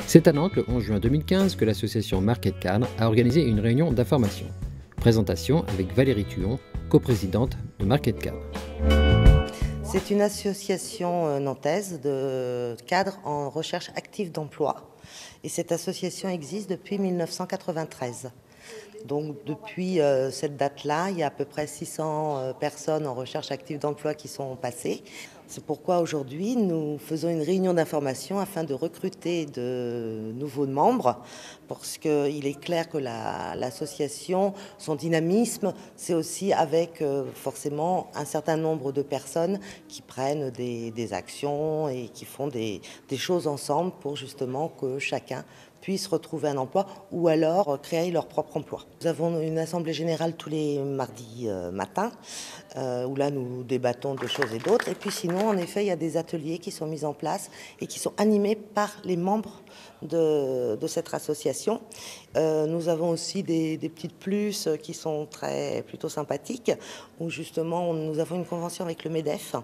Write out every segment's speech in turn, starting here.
C'est à Nantes, le 11 juin 2015, que l'association Market Cadre a organisé une réunion d'information. Présentation avec Valérie Thuon, coprésidente de Market Cadre. C'est une association nantaise de cadres en recherche active d'emploi. Et cette association existe depuis 1993. Donc depuis cette date-là, il y a à peu près 600 personnes en recherche active d'emploi qui sont passées. C'est pourquoi aujourd'hui, nous faisons une réunion d'information afin de recruter de nouveaux membres, parce qu'il est clair que l'association, son dynamisme, c'est aussi avec forcément un certain nombre de personnes qui prennent des actions et qui font des choses ensemble pour justement que chacun puissent retrouver un emploi ou alors créer leur propre emploi. Nous avons une assemblée générale tous les mardis matins où là nous débattons de choses et d'autres. Et puis sinon, en effet, il y a des ateliers qui sont mis en place et qui sont animés par les membres de cette association. Nous avons aussi des petites plus qui sont plutôt sympathiques où justement nous avons une convention avec le MEDEF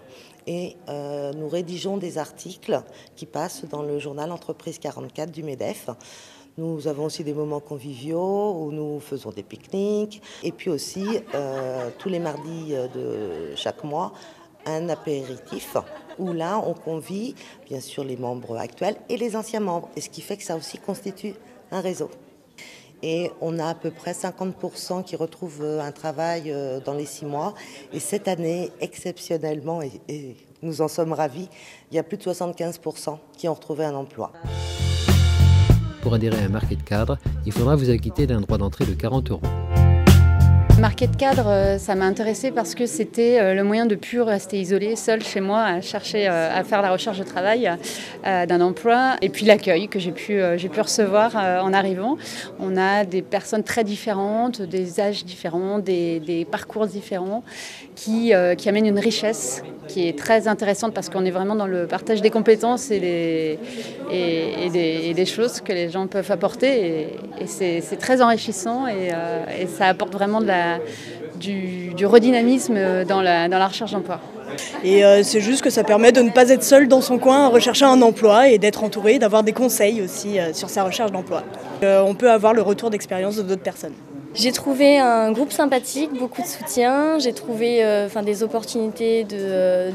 et nous rédigeons des articles qui passent dans le journal Entreprise 44 du MEDEF. Nous avons aussi des moments conviviaux où nous faisons des pique-niques et puis aussi tous les mardis de chaque mois un apéritif où là on convie bien sûr les membres actuels et les anciens membres, et ce qui fait que ça aussi constitue un réseau. Et on a à peu près 50% qui retrouvent un travail dans les 6 mois. Et cette année, exceptionnellement, et nous en sommes ravis, il y a plus de 75% qui ont retrouvé un emploi. Pour adhérer à Market Cadre, il faudra vous acquitter d'un droit d'entrée de 40 €. Market Cadre, ça m'a intéressée parce que c'était le moyen de ne plus rester isolée, seule chez moi, à chercher, à faire la recherche de travail, d'un emploi. Et puis l'accueil que j'ai pu recevoir en arrivant. On a des personnes très différentes, des âges différents, des parcours différents, qui amènent une richesse qui est très intéressante parce qu'on est vraiment dans le partage des compétences et des choses que les gens peuvent apporter. Et c'est très enrichissant et ça apporte vraiment du redynamisme dans la recherche d'emploi. Et c'est juste que ça permet de ne pas être seul dans son coin à rechercher un emploi et d'être entouré, d'avoir des conseils aussi sur sa recherche d'emploi. On peut avoir le retour d'expérience de d'autres personnes. J'ai trouvé un groupe sympathique, beaucoup de soutien. J'ai trouvé des opportunités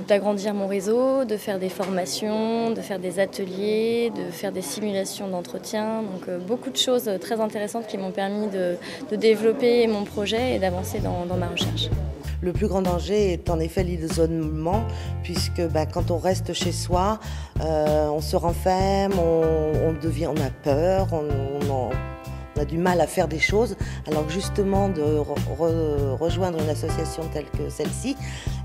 d'agrandir mon réseau, de faire des formations, de faire des ateliers, de faire des simulations d'entretien. Donc beaucoup de choses très intéressantes qui m'ont permis de développer mon projet et d'avancer dans ma recherche. Le plus grand danger est en effet l'isolement, puisque quand on reste chez soi, on se renferme, on a peur, on a du mal à faire des choses, alors que justement de rejoindre une association telle que celle-ci,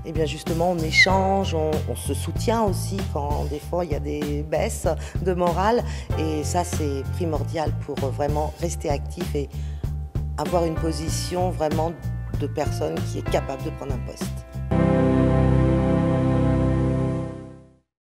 et bien justement on échange, on se soutient aussi quand des fois il y a des baisses de morale, et ça c'est primordial pour vraiment rester actif et avoir une position vraiment de personne qui est capable de prendre un poste.